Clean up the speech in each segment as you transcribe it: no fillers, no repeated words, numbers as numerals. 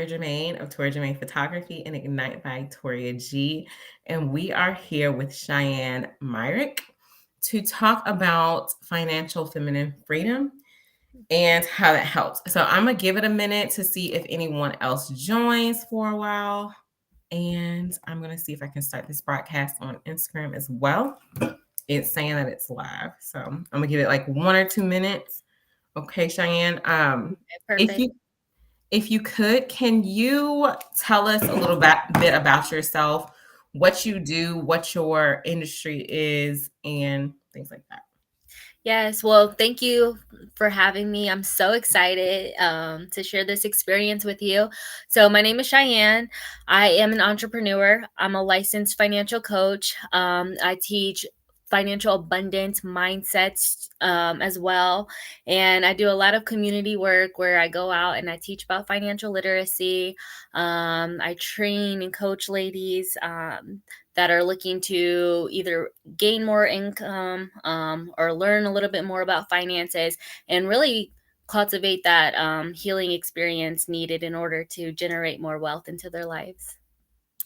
Jermaine of Tori Jermaine Photography and Ignite by Toria G. And we are here with Shaiyanne Myrick to talk about financial feminine freedom and how that helps. So I'm going to give it a minute to see if anyone else joins for a while. And I'm going to see if I can start this broadcast on Instagram as well. It's saying that it's live. So I'm going to give it like 1 or 2 minutes. Okay, Cheyenne. Perfect. If you could, can you tell us a little bit about yourself, what you do, what your industry is, and things like that? Yes. Well, thank you for having me. I'm so excited to share this experience with you. So, my name is Cheyenne. I am an entrepreneur. I'm a licensed financial coach. I teach financial abundance mindsets as well. And I do a lot of community work where I go out and I teach about financial literacy. I train and coach ladies that are looking to either gain more income or learn a little bit more about finances and really cultivate that healing experience needed in order to generate more wealth into their lives.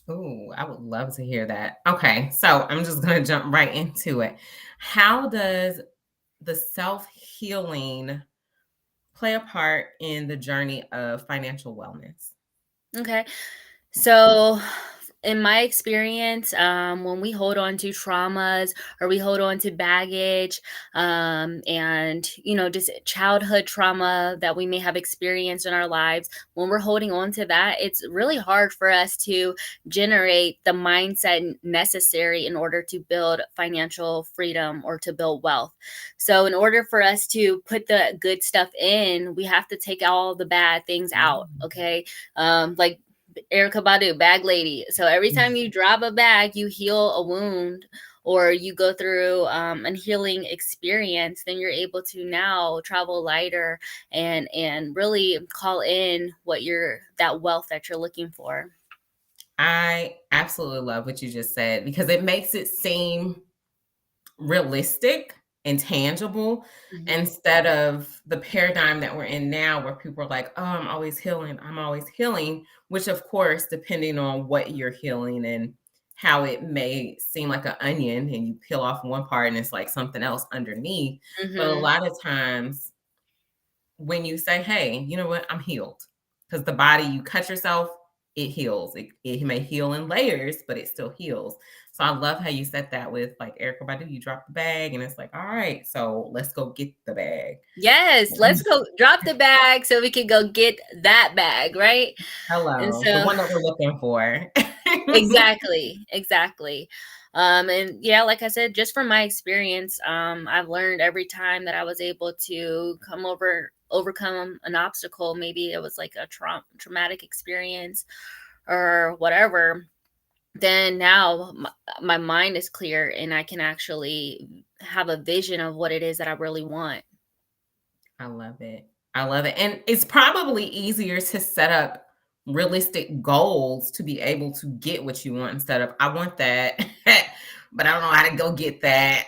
Oh, I would love to hear that. Okay, so I'm just going to jump right into it. How does the self healing play a part in the journey of financial wellness? Okay. So, in my experience, when we hold on to traumas or we hold on to baggage, and just childhood trauma that we may have experienced in our lives, when we're holding on to that, it's really hard for us to generate the mindset necessary in order to build financial freedom or to build wealth. So, in order for us to put the good stuff in, we have to take all the bad things out. Okay, like Erica Badu, bag lady. So every time you drop a bag, you heal a wound or you go through a healing experience, then you're able to now travel lighter and really call in that wealth that you're looking for. I absolutely love what you just said because it makes it seem realistic and tangible Mhm. instead of the paradigm that we're in now where people are like, oh, I'm always healing, which of course, depending on what you're healing and how it may seem like an onion and you peel off one part and it's like something else underneath. But a Mhm. lot of times when you say, hey, you know what, I'm healed, because the body, you cut yourself, it heals. It may heal in layers, but it still heals. So I love how you said that with like Erica Badu, you drop the bag and it's like, all right, so let's go get the bag. Yes, let's go drop the bag so we can go get that bag, right? And Hello, the so one that we're looking for. exactly, exactly. And yeah, like I said, just from my experience, I've learned every time that I was able to overcome an obstacle, maybe it was like a traumatic experience or whatever, then now my mind is clear and I can actually have a vision of what it is that I really want. I love it. I love it. And it's probably easier to set up realistic goals to be able to get what you want instead of, I want that, but I don't know how to go get that.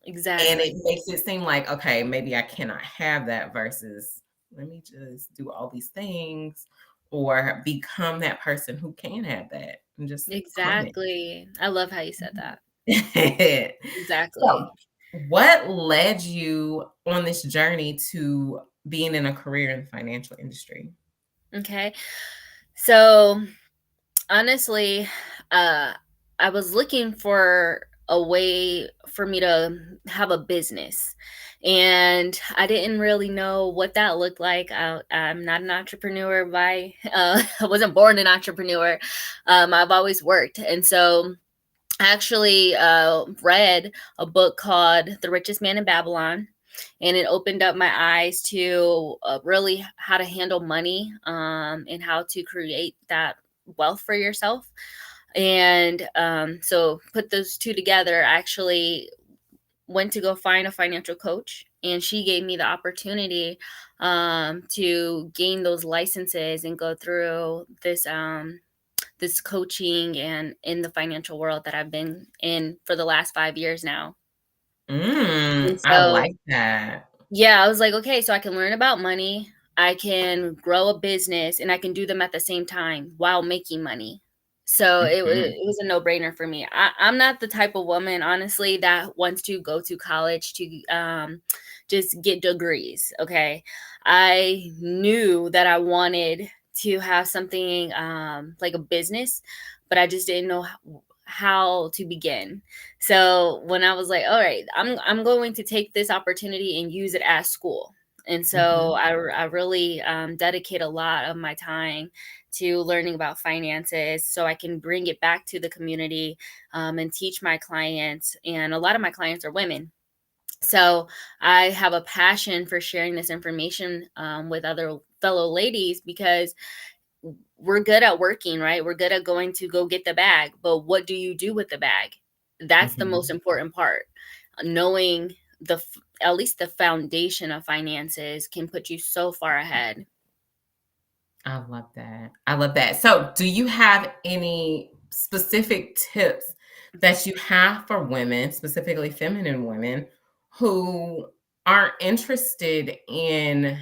And it Exactly. makes it seem like, okay, maybe I cannot have that versus let me just do all these things or become that person who can have that and just claim Exactly. I love how you said that. it. Exactly. So, what led you on this journey to being in a career in the financial industry? Okay. So honestly, uh, I was looking for a way for me to have a business. And I didn't really know what that looked like. I'm not an entrepreneur I wasn't born an entrepreneur. I've always worked. And so I actually read a book called The Richest Man in Babylon. And it opened up my eyes to really how to handle money and how to create that wealth for yourself. And so put those two together, I actually went to go find a financial coach and she gave me the opportunity to gain those licenses and go through this coaching and in the financial world that I've been in for the last 5 years now. And I so like that. yeah, I was like, okay, so I can learn about money. I can grow a business, and I can do them at the same time while making money. So Mhm. it was a no-brainer for me. I'm not the type of woman, honestly, that wants to go to college to just get degrees. Okay, I knew that I wanted to have something like a business, but I just didn't know how to begin. So when I was like, all right, I'm going to take this opportunity and use it as school. And so Mhm. I really dedicate a lot of my time to learning about finances so I can bring it back to the community and teach my clients. And a lot of my clients are women. So I have a passion for sharing this information with other fellow ladies because we're good at working, right? We're good at going to go get the bag, but what do you do with the bag? That's the most Mhm. important part. Knowing at least the foundation of finances can put you so far ahead. I love that. I love that. So, do you have any specific tips that you have for women, specifically feminine women, who aren't interested in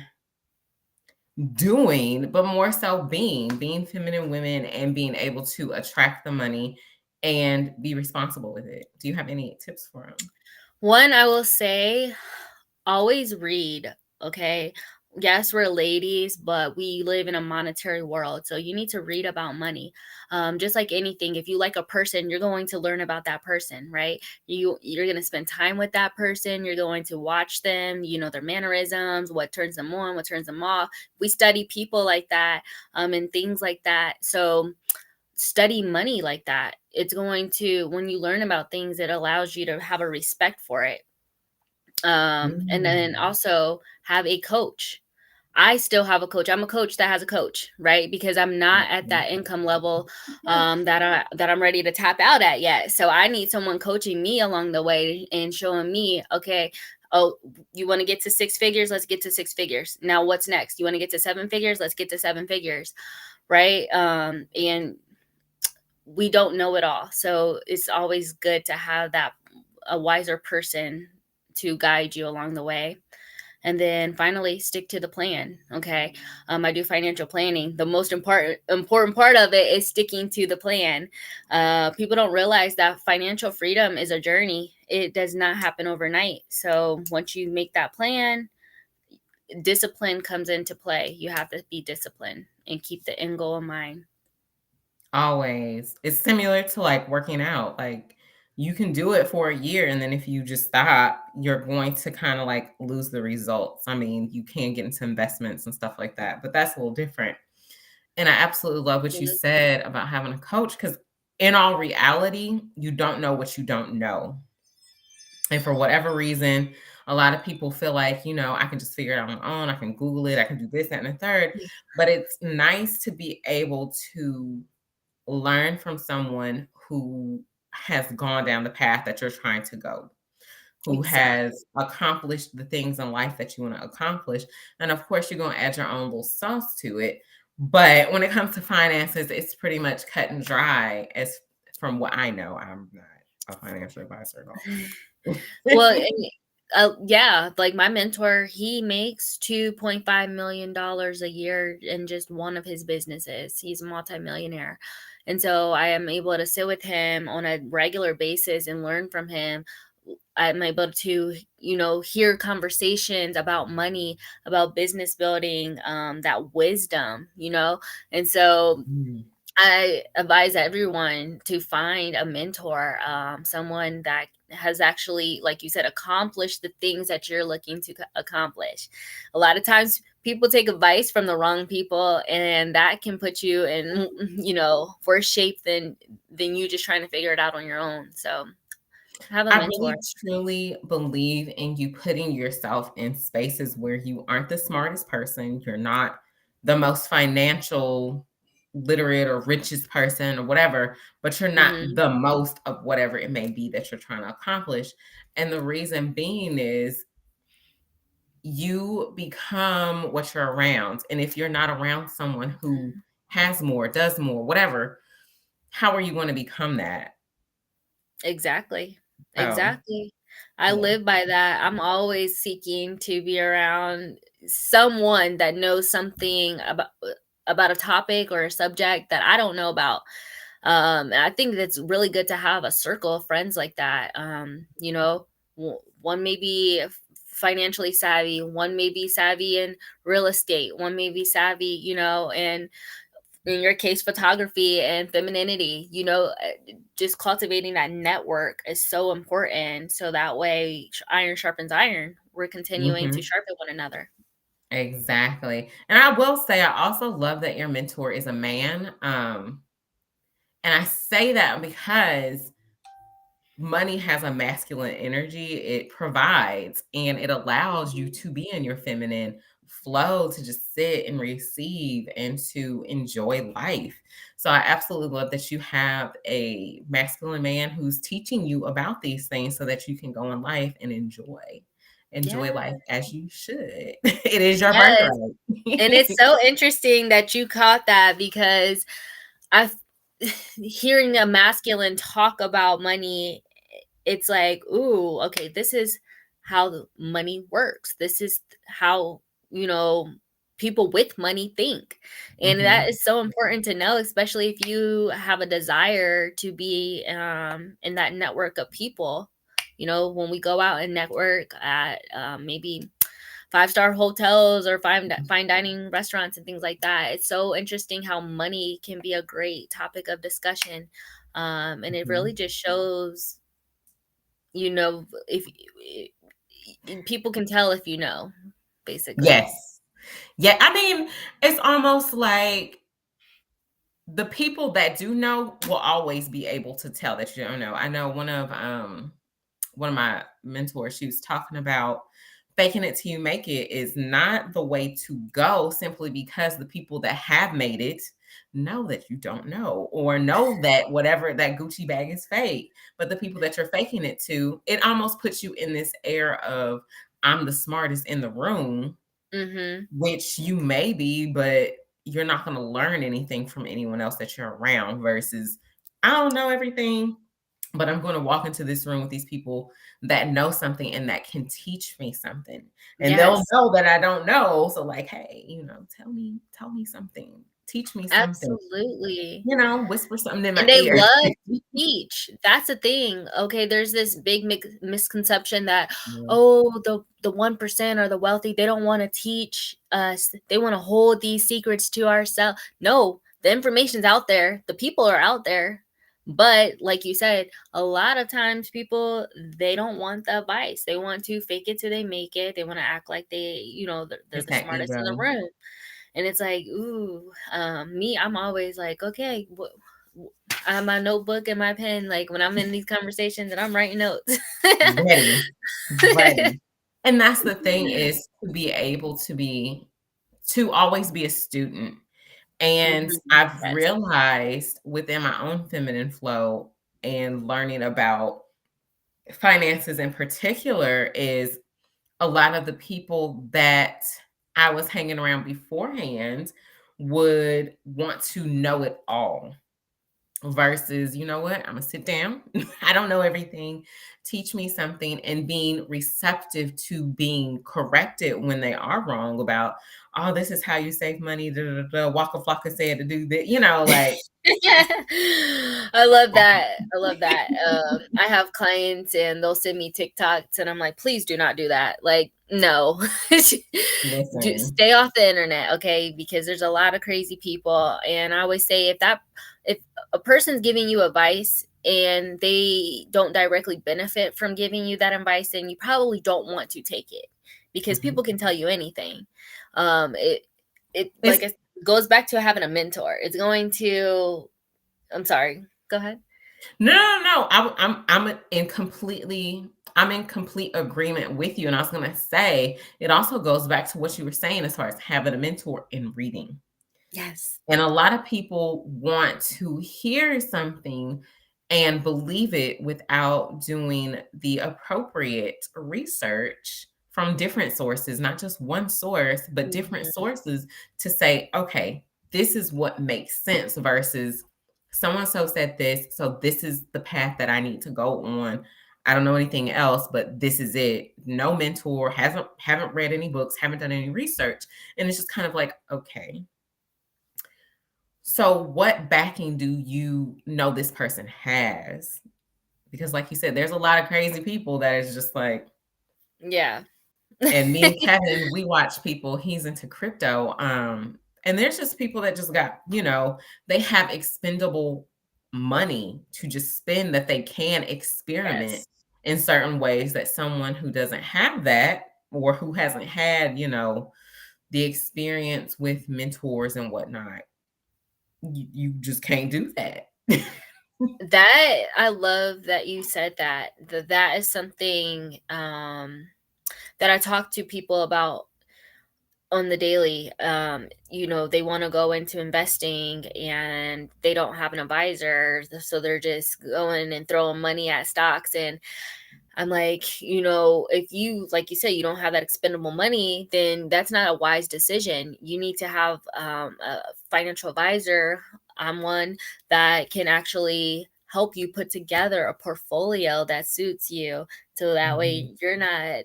doing, but more so being feminine women and being able to attract the money and be responsible with it? Do you have any tips for them? One, I will say, always read, okay? Yes, we're ladies, but we live in a monetary world. So you need to read about money. Just like anything, if you like a person, you're going to learn about that person, right? You're going to spend time with that person. You're going to watch them, their mannerisms, what turns them on, what turns them off. We study people like that, and things like that. So study money like that. It's going to, when you learn about things, it allows you to have a respect for it. And then Mm. also have a coach. I still have a coach. I'm a coach that has a coach, right? Because I'm not at Mhm. that income level that I'm ready to tap out at yet. So I need someone coaching me along the way and showing me, okay, oh, you want to get to six figures? Let's get to six figures. Now what's next? You want to get to seven figures? Let's get to seven figures, right? And we don't know it all. So it's always good to have that a wiser person to guide you along the way. And then finally, stick to the plan. Okay. I do financial planning. The most important part of it is sticking to the plan. People don't realize that financial freedom is a journey. It does not happen overnight. So once you make that plan, discipline comes into play. You have to be disciplined and keep the end goal in mind. Always. It's similar to like working out. Like you can do it for a year and then if you just stop, you're going to kind of like lose the results. I mean, you can get into investments and stuff like that, but that's a little different. And I absolutely love what you Mhm. said about having a coach because in all reality, you don't know what you don't know. And for whatever reason, a lot of people feel like, I can just figure it out on my own. I can Google it. I can do this, that, and the third. But it's nice to be able to learn from someone who has gone down the path that you're trying to go, who Exactly. has accomplished the things in life that you want to accomplish. And of course, you're going to add your own little sauce to it. But when it comes to finances, it's pretty much cut and dry, as from what I know. I'm not a financial advisor at all. Well, and, yeah, like my mentor, he makes $2.5 million a year in just one of his businesses. He's a multimillionaire. And so I am able to sit with him on a regular basis and learn from him. I'm able to, hear conversations about money, about business building, that wisdom. And so Mm. I advise everyone to find a mentor, someone that has actually, like you said, accomplished the things that you're looking to accomplish. A lot of times, people take advice from the wrong people, and that can put you in, worse shape than you just trying to figure it out on your own. So, have a I mentor. really truly believe in you putting yourself in spaces where you aren't the smartest person, you're not the most financial literate or richest person or whatever, but you're not Hmm. the most of whatever it may be that you're trying to accomplish. And the reason being is you become what you're around. And if you're not around someone who has more, does more, whatever, how are you going to become that? Exactly. So, Exactly. I yeah. live by that. I'm always seeking to be around someone that knows something about a topic or a subject that I don't know about. And I think that's really good to have a circle of friends like that. One may be financially savvy, one may be savvy in real estate, one may be savvy, and in your case, photography and femininity, just cultivating that network is so important. So that way, iron sharpens iron. We're continuing to Mhm. sharpen one another. Exactly. And I will say, I also love that your mentor is a man. And I say that because money has a masculine energy. It provides and it allows you to be in your feminine flow, to just sit and receive and to enjoy life. So I absolutely love that you have a masculine man who's teaching you about these things so that you can go in life and enjoy Yeah. life as you should. It is your Yes. And birthright. it's so interesting that you caught that because I've hearing a masculine talk about money, it's like, ooh, okay, this is how the money works. This is how, you know, people with money think. And that Mhm. is so important to know, especially if you have a desire to be in that network of people. When we go out and network at maybe five-star hotels or fine dining restaurants and things like that. It's so interesting how money can be a great topic of discussion. And it really Mhm. just shows, if people can tell if basically. Yes. Yeah, I mean, it's almost like the people that do know will always be able to tell that you don't know. I know one of my mentors, she was talking about faking it till you make it is not the way to go, simply because the people that have made it know that you don't know, or know that whatever that Gucci bag is fake. But the people that you're faking it to, it almost puts you in this air of I'm the smartest in the room, Mm-hmm. which you may be, but you're not going to learn anything from anyone else that you're around, versus I don't know everything, but I'm going to walk into this room with these people that know something and that can teach me something. And they'll Yes. know that I don't know. So like, hey, tell me something. Teach me something. Absolutely. Whisper something in my And they ear. love to teach. That's the thing. Okay, there's this big misconception that, Yeah, oh, the 1% or the wealthy, they don't want to teach us. They want to hold these secrets to ourselves. No, the information's out there. The people are out there. But like you said, a lot of times people, they don't want the advice. They want to fake it till they make it. They want to act like they're it's the that smartest in the ego. room. And it's like, ooh, me, I'm always like, okay, I have my notebook and my pen, like when I'm in these conversations and I'm writing notes. Ready. Ready. And that's the thing, is to be able to always be a student. And Mhm. I've Yes. realized within my own feminine flow and learning about finances in particular, is a lot of the people that I was hanging around beforehand would want to know it all, versus, you know what, I'm gonna sit down. I don't know everything. Teach me something, and being receptive to being corrected when they are wrong about, oh, this is how you save money. Da, da, da, da. Waka Flocka said to do that. Like I love that. I love that. I have clients and they'll send me TikToks and I'm like, please do not do that. Like, no. listen. Stay off the internet, okay? Because there's a lot of crazy people. And I always say if a person's giving you advice and they don't directly benefit from giving you that advice, then you probably don't want to take it because Mhm. people can tell you anything. It It's like it goes back to having a mentor. It's going to I'm sorry. Go ahead. no, no, no. I'm in complete agreement with you. And I was gonna say, it also goes back to what you were saying as far as having a mentor in reading. Yes. And a lot of people want to hear something and believe it without doing the appropriate research from different sources, not just one source, but different Mhm. sources, to say, okay, this is what makes sense, versus so and so said this, so this is the path that I need to go on. I don't know anything else, but this is it. No mentor, hasn't haven't read any books, haven't done any research. And it's just kind of like, okay, so what backing do you know this person has? Because like you said, there's a lot of crazy people that is just like, Yeah. and me and Kevin, we watch people, he's into crypto. And there's just people that just got, they have expendable money to just spend that they can experiment Yes. in certain ways that someone who doesn't have that or who hasn't had, the experience with mentors and whatnot, you just can't do that. That I love that you said that. That is something that I talk to people about on the daily. They want to go into investing and they don't have an advisor, so they're just going and throwing money at stocks. And I'm like, if you, like you said, you don't have that expendable money, then that's not a wise decision. You need to have a financial advisor. I'm one that can actually help you put together a portfolio that suits you. So that Mhm. way you're not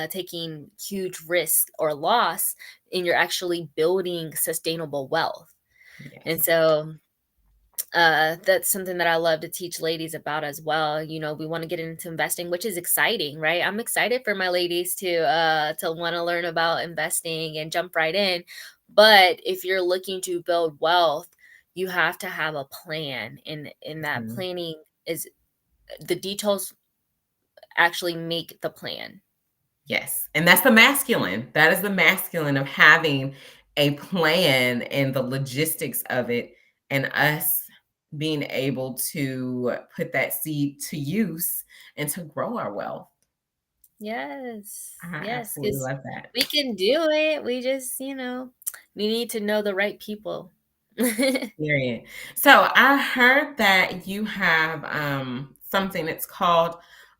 taking huge risk or loss, and you're actually building sustainable wealth. And Yes. so that's something that I love to teach ladies about as well. We want to get into investing, which is exciting, right? I'm excited for my ladies to want to learn about investing and jump right in. But if you're looking to build wealth, you have to have a plan, and in that Mhm. planning is the details actually make the plan. Yes, and that's the masculine. That is the masculine of having a plan and the logistics of it, and us being able to put that seed to use and to grow our wealth. Yes. I Yes, absolutely because love that. we can do it. We just, we need to know the right people. Period. So I heard that you have something that's called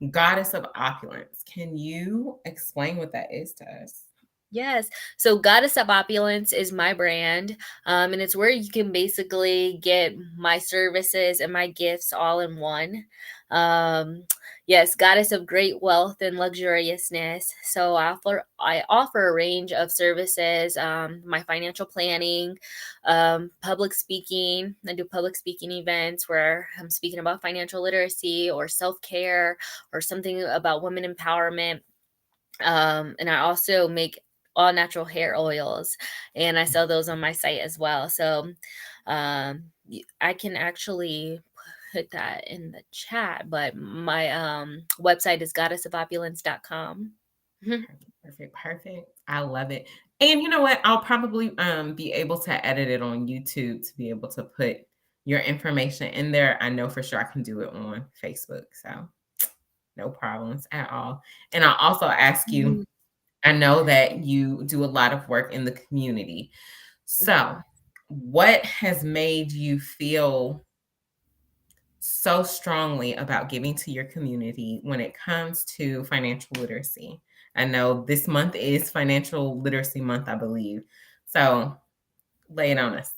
Goddess of Opulence. Can you explain what that is to us? Yes. So Goddess of Opulence is my brand. And it's where you can basically get my services and my gifts all in one. Um, yes, Goddess of Great Wealth and Luxuriousness. So I offer a range of services, my financial planning, public speaking. I do public speaking events where I'm speaking about financial literacy or self-care or something about women empowerment. And I also make all natural hair oils, and I sell those on my site as well. So I can actually put that in the chat, but my website is goddessofopulence.com. Perfect, perfect, perfect. I love it. And you know what? I'll probably be able to edit it on YouTube to be able to put your information in there. I know for sure I can do it on Facebook. So no problems at all. And I'll also ask you, Mhm. I know that you do a lot of work in the community. So Yeah. what has made you feel so strongly about giving to your community when it comes to financial literacy? I know this month is financial literacy month, I believe. So lay it on us.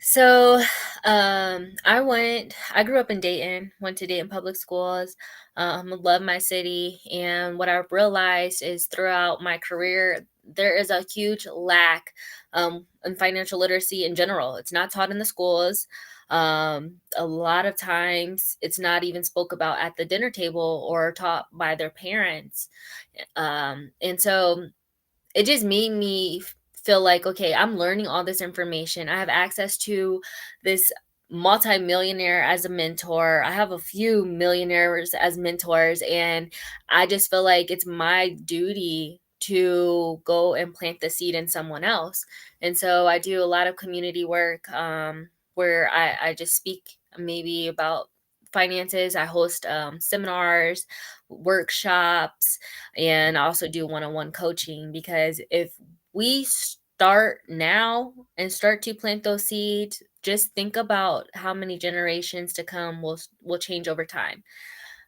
So, I grew up in Dayton, went to Dayton public schools, love my city. And what I realized is throughout my career, there is a huge lack in financial literacy in general. It's not taught in the schools. A lot of times it's not even spoke about at the dinner table or taught by their parents. And so it just made me feel like, okay, I'm learning all this information. I have access to this multimillionaire as a mentor. I have a few millionaires as mentors, and I just feel like it's my duty to go and plant the seed in someone else. And so I do a lot of community work, where I just speak maybe about finances. I host seminars, workshops, and I also do one-on-one coaching, because if we start now and start to plant those seeds, just think about how many generations to come will change over time.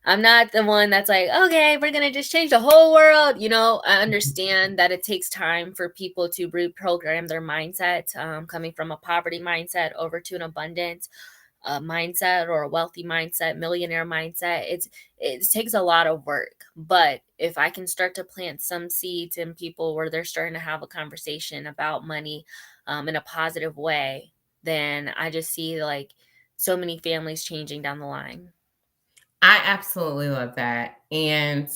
I'm not the one that's like, okay, we're gonna just change the whole world. I understand that it takes time for people to reprogram their mindset, coming from a poverty mindset over to an abundance. a mindset or a wealthy mindset, millionaire mindset. It takes a lot of work. But if I can start to plant some seeds in people where they're starting to have a conversation about money in a positive way, then I just see like so many families changing down the line. I absolutely love that. And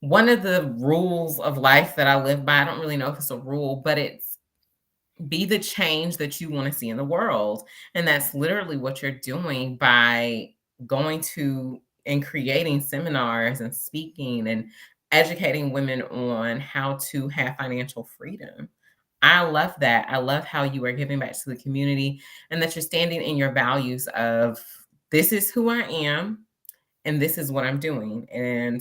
one of the rules of life that I live by, I don't really know if it's a rule, but it's be the change that you want to see in the world. And that's literally what you're doing by going to and creating seminars and speaking and educating women on how to have financial freedom. I love that. I love how you are giving back to the community and that you're standing in your values of this is who I am and this is what I'm doing and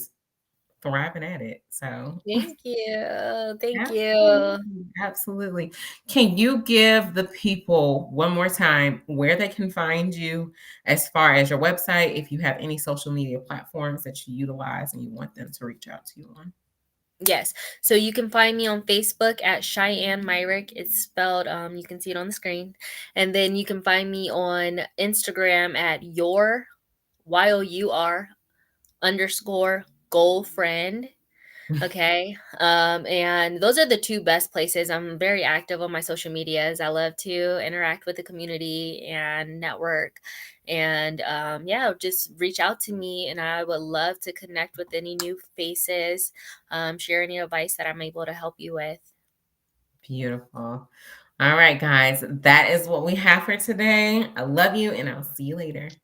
thriving at it. So Thank you. Thank you. absolutely, absolutely. Can you give the people one more time where they can find you as far as your website, if you have any social media platforms that you utilize and you want them to reach out to you on? Yes. So you can find me on Facebook at Cheyenne Myrick. It's spelled, you can see it on the screen. And then you can find me on Instagram at YOUR underscore goal friend. Okay. And those are the two best places. I'm very active on my social medias. I love to interact with the community and network. And yeah, just reach out to me, and I would love to connect with any new faces, share any advice that I'm able to help you with. Beautiful. All right, guys, that is what we have for today. I love you, and I'll see you later.